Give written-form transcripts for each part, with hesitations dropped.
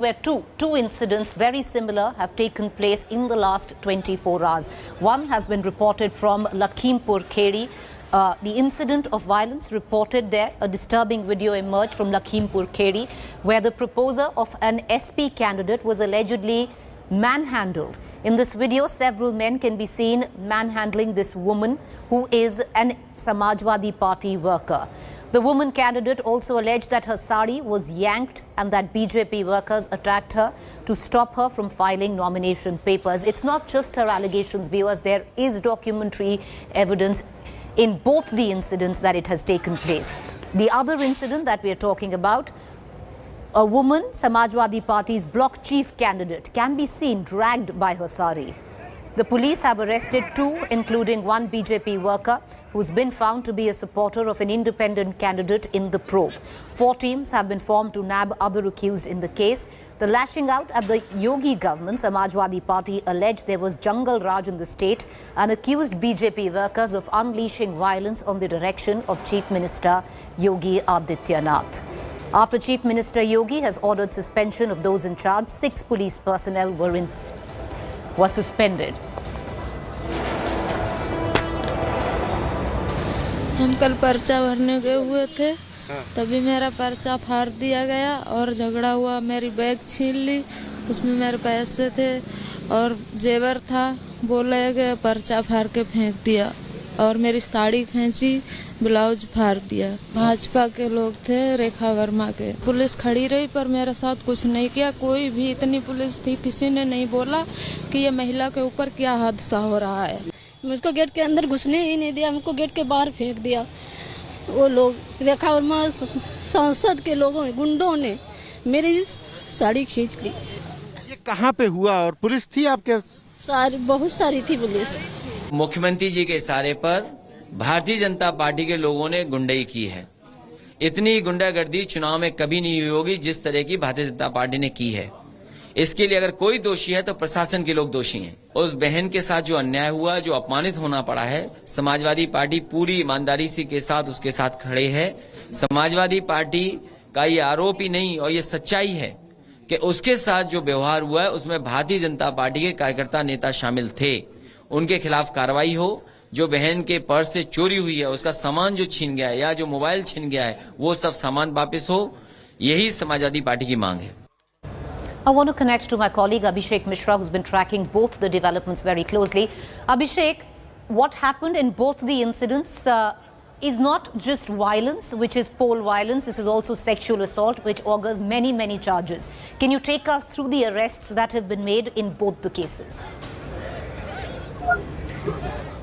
where two incidents very similar have taken place in the last 24 hours. One has been reported from Lakhimpur Kheri. The incident of violence reported there, a disturbing video emerged from Lakhimpur Kheri, where the proposer of an SP candidate was allegedly manhandled. In this video, several men can be seen manhandling this woman who is an Samajwadi Party worker. The woman candidate also alleged that her sari was yanked and that BJP workers attacked her to stop her from filing nomination papers. It's not just her allegations, viewers. There is documentary evidence in both the incidents that it has taken place. The other incident that we are talking about, a woman, Samajwadi Party's block chief candidate, can be seen dragged by her sari. The police have arrested two, including one BJP worker who's been found to be a supporter of an independent candidate in the probe. 4 teams have been formed to nab other accused in the case. The lashing out at the Yogi government, Samajwadi Party alleged there was Jungle Raj in the state and accused BJP workers of unleashing violence on the direction of Chief Minister Yogi Adityanath. After Chief Minister Yogi has ordered suspension of those in charge, 6 police personnel were suspended. हम कल पर्चा भरने गए हुए थे, तभी मेरा पर्चा फाड़ दिया गया और झगड़ा हुआ। मेरी बैग छीन ली, उसमें मेरे पैसे थे और जेवर था। बोले कि पर्चा फाड़ के फेंक दिया और मेरी साड़ी खींची, ब्लाउज फाड़ दिया। भाजपा के लोग थे, रेखा वर्मा के। पुलिस खड़ी रही पर मेरे साथ कुछ नहीं किया। कोई भी, इतनी पुलिस थी, किसी ने नहीं बोला कि ये महिला के ऊपर क्या हादसा हो रहा है। मुझको गेट के अंदर घुसने ही नहीं दिया, हमको गेट के बाहर फेंक दिया। वो लोग, रेखा वर्मा सांसद के लोगों ने, गुंडों ने मेरी साड़ी खींच ली। ये कहाँ पे हुआ और पुलिस थी आपके? बहुत सारी थी पुलिस। मुख्यमंत्री जी के इशारे पर भारतीय जनता पार्टी के लोगों ने गुंडाई की है। इतनी गुंडागर्दी चुनाव में कभी नहीं हुई होगी जिस तरह की भारतीय जनता पार्टी ने की है। इसके लिए अगर कोई दोषी है तो प्रशासन के लोग दोषी हैं। उस बहन के साथ जो अन्याय हुआ, जो अपमानित होना पड़ा है, समाजवादी पार्टी पूरी ईमानदारी से के साथ उसके साथ खड़े है। समाजवादी पार्टी का ये आरोप ही नहीं और ये सच्चाई है कि उसके साथ जो व्यवहार हुआ है उसमें भारतीय जनता पार्टी के कार्यकर्ता नेता शामिल थे। उनके खिलाफ कार्रवाई हो। जो बहन के पर्स से चोरी हुई है, उसका सामान जो छीन गया है या जो मोबाइल छीन गया है, वो सब सामान वापस हो। यही समाजवादी पार्टी की मांग है। I want to connect to my colleague Abhishek Mishra, who's been tracking both the developments very closely. Abhishek, what happened in both the incidents is not just violence, which is pole violence. This is also sexual assault, which augurs many, many charges. Can you take us through the arrests that have been made in both the cases?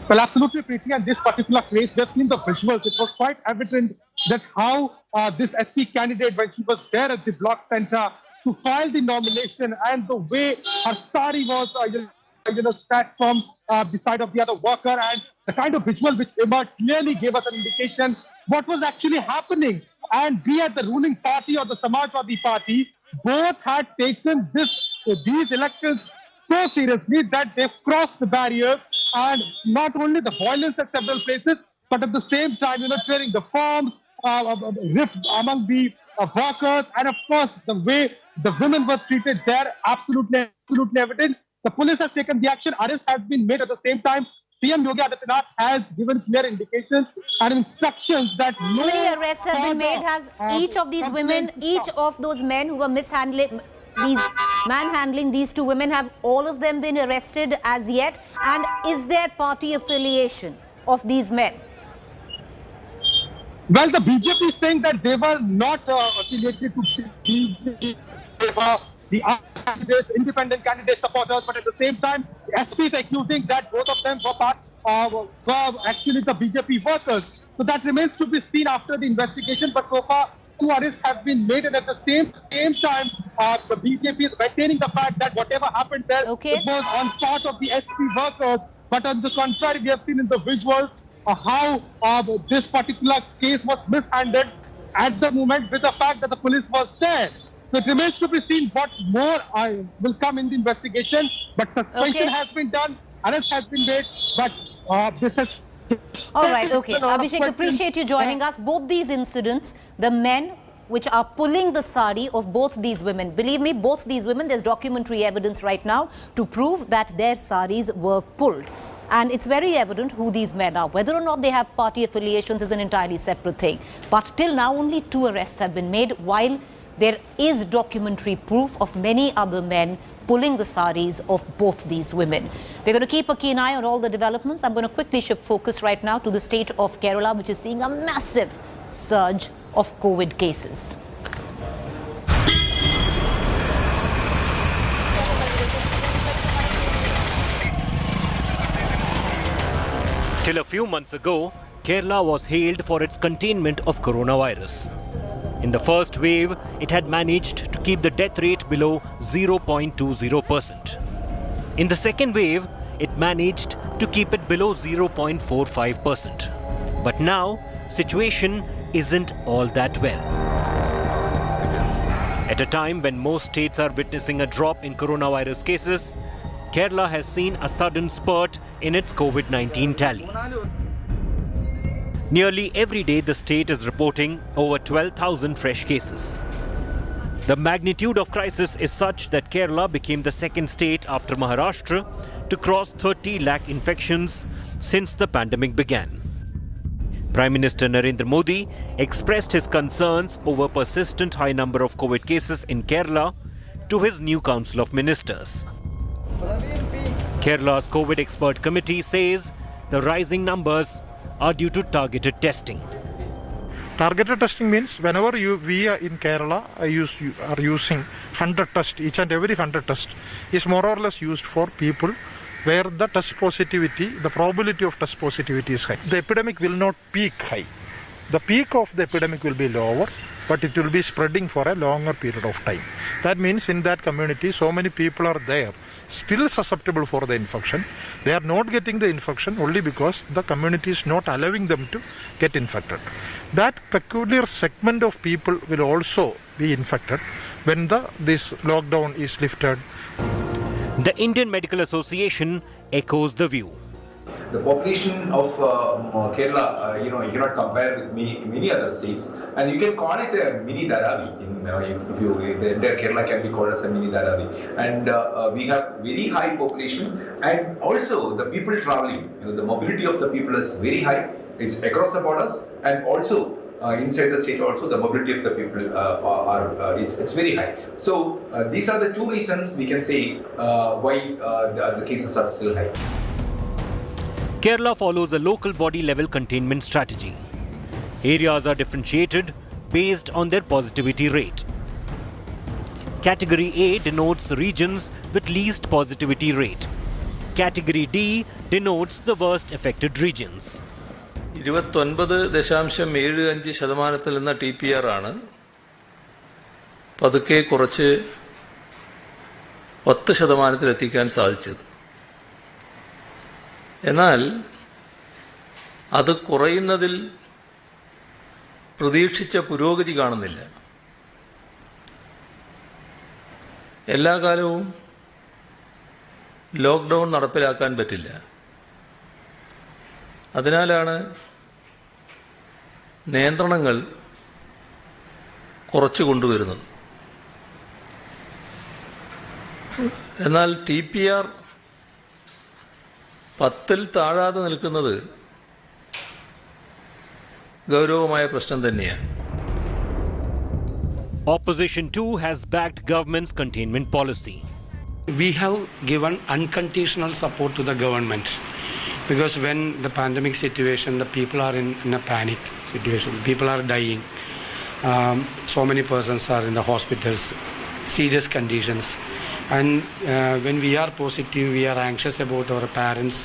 Well, absolutely, Preeti. And this particular case, we've seen the visuals. It was quite evident that how this SP candidate, when she was there at the block center to file the nomination, and the way her sari was, stacked from the side of the other worker, and the kind of visual which emerged clearly gave us an indication what was actually happening. And we at the ruling party or the Samajwadi Party both had taken these elections so seriously that they've crossed the barriers, and not only the violence at several places, but at the same time, tearing the forms, rift among the workers, and of course, the way the women were treated there, absolutely evident. The police has taken the action. Arrest has been made at the same time. PM Yogi Adityanath has given clear indications and instructions that How many arrests have been made? Have each of these women, each of those men who were manhandling these 2 women, have all of them been arrested as yet? And is there party affiliation of these men? Well, the BJP is saying that they were not affiliated to BJP. They were the candidates, independent candidate supporters, but at the same time, the SP is accusing that both of them were actually the BJP workers. So that remains to be seen after the investigation. But so far, 2 arrests have been made, and at the same time, the BJP is maintaining the fact that whatever happened there, it was on part of the SP workers. But on the contrary, we have seen in the visuals how this particular case was mishandled at the moment, with the fact that the police was there. So it remains to be seen what more will come in the investigation. But suspension has been done, arrest has been made, but this is... All right, okay. Abhishek, appreciate you joining us. Both these incidents, the men which are pulling the sari of both these women. Believe me, both these women, there's documentary evidence right now to prove that their saris were pulled. And it's very evident who these men are. Whether or not they have party affiliations is an entirely separate thing. But till now, only 2 arrests have been made, while there is documentary proof of many other men pulling the saris of both these women. We're going to keep a keen eye on all the developments. I'm going to quickly shift focus right now to the state of Kerala, which is seeing a massive surge of COVID cases. Till a few months ago, Kerala was hailed for its containment of coronavirus. In the first wave, it had managed to keep the death rate below 0.20%. In the second wave, it managed to keep it below 0.45%. But now, situation isn't all that well. At a time when most states are witnessing a drop in coronavirus cases, Kerala has seen a sudden spurt in its COVID-19 tally. Nearly every day, the state is reporting over 12,000 fresh cases. The magnitude of crisis is such that Kerala became the second state after Maharashtra to cross 30 lakh infections since the pandemic began. Prime Minister Narendra Modi expressed his concerns over persistent high number of COVID cases in Kerala to his new Council of Ministers. Kerala's COVID expert committee says the rising numbers are due to targeted testing. Targeted testing means whenever we are in Kerala are using 100 tests, each and every 100 tests is more or less used for people where the test positivity, the probability of test positivity is high. The epidemic will not peak high. The peak of the epidemic will be lower, but it will be spreading for a longer period of time. That means in that community so many people are there still susceptible for the infection. They are not getting the infection only because the community is not allowing them to get infected. That peculiar segment of people will also be infected when this lockdown is lifted. The Indian Medical Association echoes the view. The population of Kerala, you cannot compare with many other states, and you can call it a mini Dharavi. The entire Kerala can be called as a mini Dharavi, and we have very high population, and also the people traveling. The mobility of the people is very high. It's across the borders, and also inside the state also the mobility of the people it's very high. So these are the 2 reasons we can say why the cases are still high. Kerala follows a local body level containment strategy. Areas are differentiated based on their positivity rate. Category A denotes regions with least positivity rate. Category D denotes the worst affected regions. 29.75% എന്ന TPR ആണ് പതുക്കെ കുറച്ച് 10% എത്തിക്കാൻ സാധിച്ചത്. എന്നാൽ അത് കുറയുന്നതിൽ പ്രതീക്ഷിച്ച പുരോഗതി കാണുന്നില്ല. എല്ലാ കാലവും ലോക്ക്ഡൗൺ നടപ്പിലാക്കാൻ പറ്റില്ല. അതിനാലാണ് നിയന്ത്രണങ്ങൾ കുറച്ചു കൊണ്ടുവരുന്നത്. എന്നാൽ TPR 10-ൽ താഴാതെ നിൽക്കുന്നത് ഗൗരവമായ പ്രശ്നം തന്നെയാണ്. Opposition too has backed government's containment policy. We have given unconditional support to the government because when the pandemic situation, the people are in a panic situation. People are dying. So many persons are in the hospitals, serious conditions. And when we are positive, we are anxious about our parents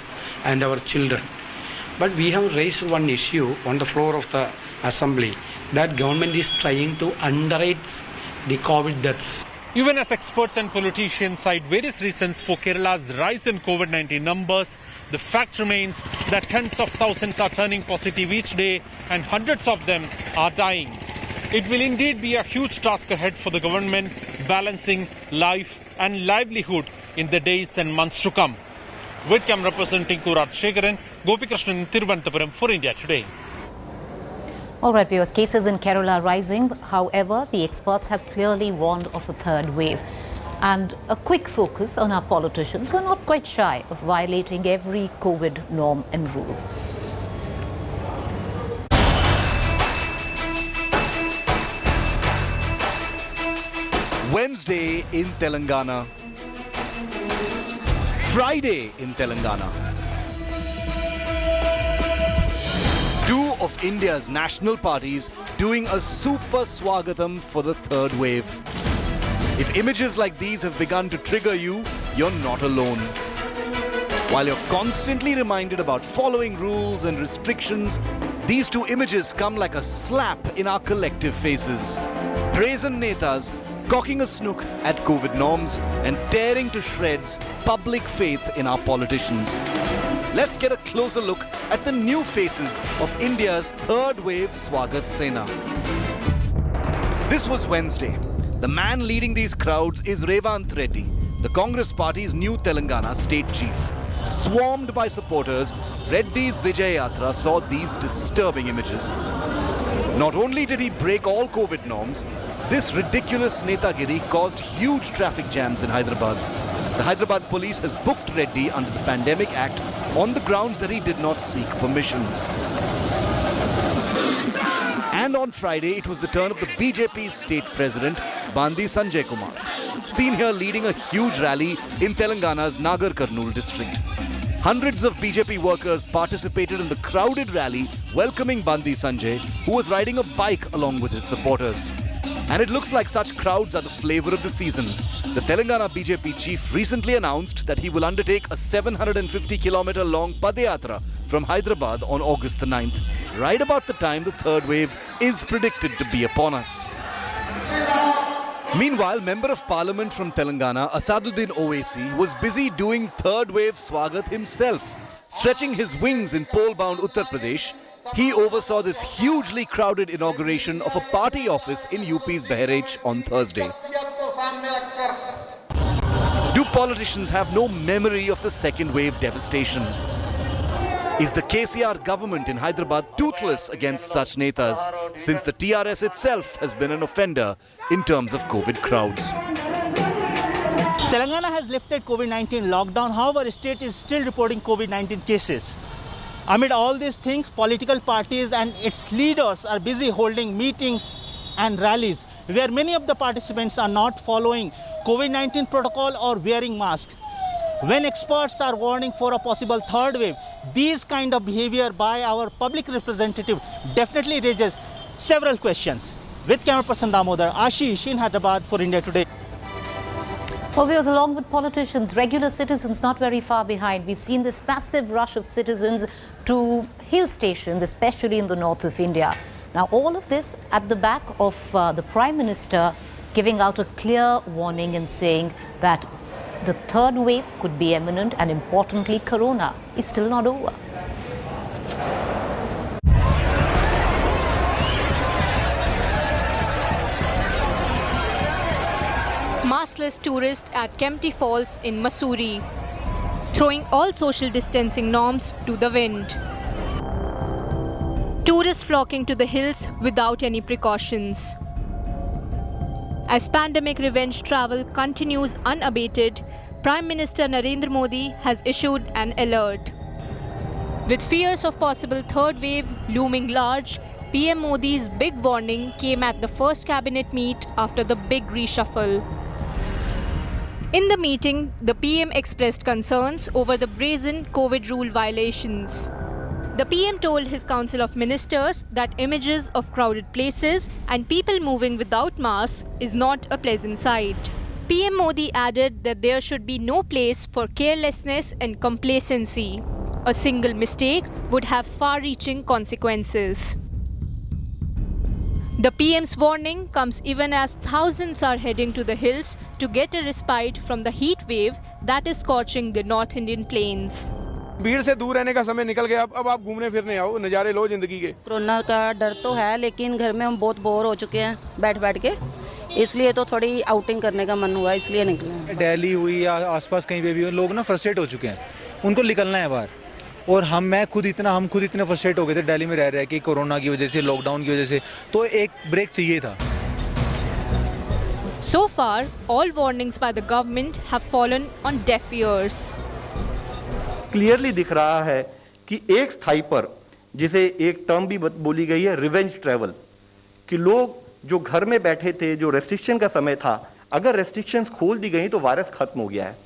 and our children. But we have raised one issue on the floor of the assembly that government is trying to underrate the COVID deaths. Even as experts and politicians cite various reasons for Kerala's rise in COVID-19 numbers, the fact remains that tens of thousands are turning positive each day and hundreds of them are dying. It will indeed be a huge task ahead for the government, balancing life and livelihood in the days and months to come. With camera representing Kurat Shekaran, Gopi Krishnan, Thiruvananthapuram for India Today. All right, viewers, cases in Kerala rising. However, the experts have clearly warned of a third wave. And a quick focus on our politicians who are not quite shy of violating every COVID norm and rule. Wednesday in Telangana. Friday in Telangana. Two of India's national parties doing a super swagatam for the third wave. If images like these have begun to trigger you, you're not alone. While you're constantly reminded about following rules and restrictions, these two images come like a slap in our collective faces. Brazen netas cocking a snook at COVID norms and tearing to shreds public faith in our politicians. Let's get a closer look at the new faces of India's third wave Swagat Sena. This was Wednesday. The man leading these crowds is Revant Reddy, the Congress party's new Telangana state chief. Swarmed by supporters, Reddy's Vijay Yatra saw these disturbing images. Not only did he break all COVID norms, this ridiculous Netagiri caused huge traffic jams in Hyderabad. The Hyderabad police has booked Reddy under the Pandemic Act on the grounds that he did not seek permission. And on Friday, it was the turn of the BJP's state president, Bandi Sanjay Kumar, seen here leading a huge rally in Telangana's Nagar Kurnool district. Hundreds of BJP workers participated in the crowded rally welcoming Bandi Sanjay, who was riding a bike along with his supporters. And it looks like such crowds are the flavor of the season. The Telangana BJP chief recently announced that he will undertake a 750-kilometer long Padayatra from Hyderabad on August the 9th, right about the time the third wave is predicted to be upon us. Meanwhile, Member of Parliament from Telangana, Asaduddin Owaisi, was busy doing third wave Swagat himself. Stretching his wings in pole-bound Uttar Pradesh, he oversaw this hugely crowded inauguration of a party office in UP's Bahraich on Thursday. Do politicians have no memory of the second wave devastation? Is the KCR government in Hyderabad toothless against such netas, since the TRS itself has been an offender in terms of COVID crowds? Telangana has lifted COVID-19 lockdown, however, the state is still reporting COVID-19 cases. Amid all these things, political parties and its leaders are busy holding meetings and rallies where many of the participants are not following COVID-19 protocol or wearing masks. When experts are warning for a possible third wave, these kind of behavior by our public representative definitely raises several questions. With camera person Damodar, Ashish in Hyderabad for India Today. Well, viewers, along with politicians, regular citizens not very far behind. We've seen this massive rush of citizens to hill stations, especially in the north of India. Now, all of this at the back of the Prime Minister giving out a clear warning and saying that the third wave could be imminent, and importantly, Corona is still not over. Maskless tourist at Kempty Falls in Mussoorie, throwing all social distancing norms to the wind. Tourists flocking to the hills without any precautions. As pandemic revenge travel continues unabated, Prime Minister Narendra Modi has issued an alert. With fears of possible third wave looming large, PM Modi's big warning came at the first cabinet meet after the big reshuffle. In the meeting, the PM expressed concerns over the brazen COVID rule violations. The PM told his Council of Ministers that images of crowded places and people moving without masks is not a pleasant sight. PM Modi added that there should be no place for carelessness and complacency. A single mistake would have far-reaching consequences. The PM's warning comes even as thousands are heading to the hills to get a respite from the heat wave that is scorching the North Indian plains. भीड़ से दूर रहने का समय निकल गया, अब आप घूमने फिरने आओ, नज़ारे लो जिंदगी के। कोरोना का डर तो है, लेकिन घर में हम बहुत बोर हो चुके हैं बैठ के, इसलिए तो थोड़ी आउटिंग करने का मन हुआ, इसलिए निकले हैं। दिल्ली हुई या आसपास कहीं पे भी लोग ना फ्रस्ट्रेट हो चुके हैं, उनको निकलना है बाहर, और हम खुद इतने फ्रस्ट्रेट हो गए थे दिल्ली में रह रहे कि कोरोना की वजह से, लॉकडाउन की वजह से, तो एक ब्रेक चाहिए था। So far, all warnings by the government have fallen on deaf ears. Clearly दिख रहा है कि एक स्थाई पर, जिसे एक टर्म भी बोली गई है, रिवेंज ट्रैवल, कि लोग जो घर में बैठे थे, जो रेस्ट्रिक्शन का समय था, अगर रेस्ट्रिक्शंस खोल दी गई तो वायरस खत्म हो गया है।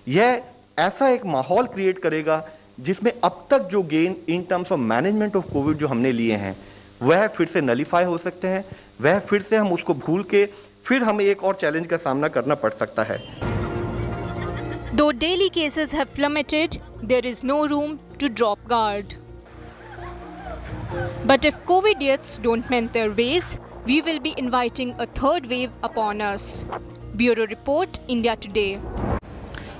यह ऐसा एक माहौल क्रिएट करेगा जिसमें अब तक जो gain in terms of management of Covid जो हमने लिए हैं वह फिर से नलीफाई हो सकते हैं, वह फिर से हम उसको भूल के फिर हमें एक और चैलेंज का सामना करना पड़ सकता है। Though daily cases have plummeted, there is no room to drop guard. But if COVID deaths don't mend their ways, we will be inviting a third wave upon us. Bureau Report, India Today.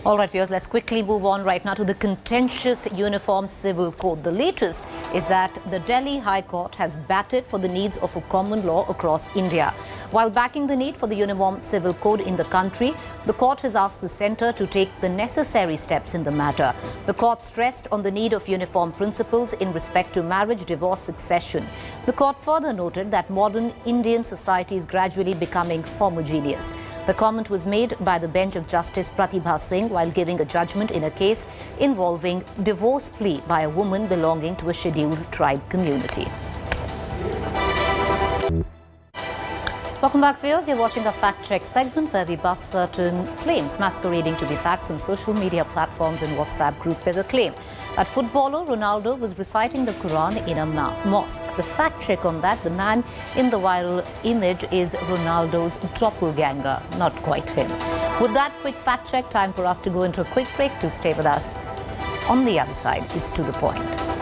All right, viewers, let's quickly move on right now to the contentious Uniform Civil Code. The latest is that the Delhi High Court has batted for the needs of a common law across India. While backing the need for the Uniform Civil Code in the country, the court has asked the centre to take the necessary steps in the matter. The court stressed on the need of uniform principles in respect to marriage, divorce, succession. The court further noted that modern Indian society is gradually becoming homogeneous. The comment was made by the bench of Justice Pratibha Singh while giving a judgment in a case involving divorce plea by a woman belonging to a scheduled tribe community. Welcome back, viewers. You're watching a fact-check segment where we bust certain claims masquerading to be facts on social media platforms and WhatsApp group. There's a claim that footballer Ronaldo was reciting the Quran in a mosque. The fact-check on that, the man in the viral image is Ronaldo's doppelganger, not quite him. With that quick fact-check, time for us to go into a quick break. To stay with us. On the other side is To The Point.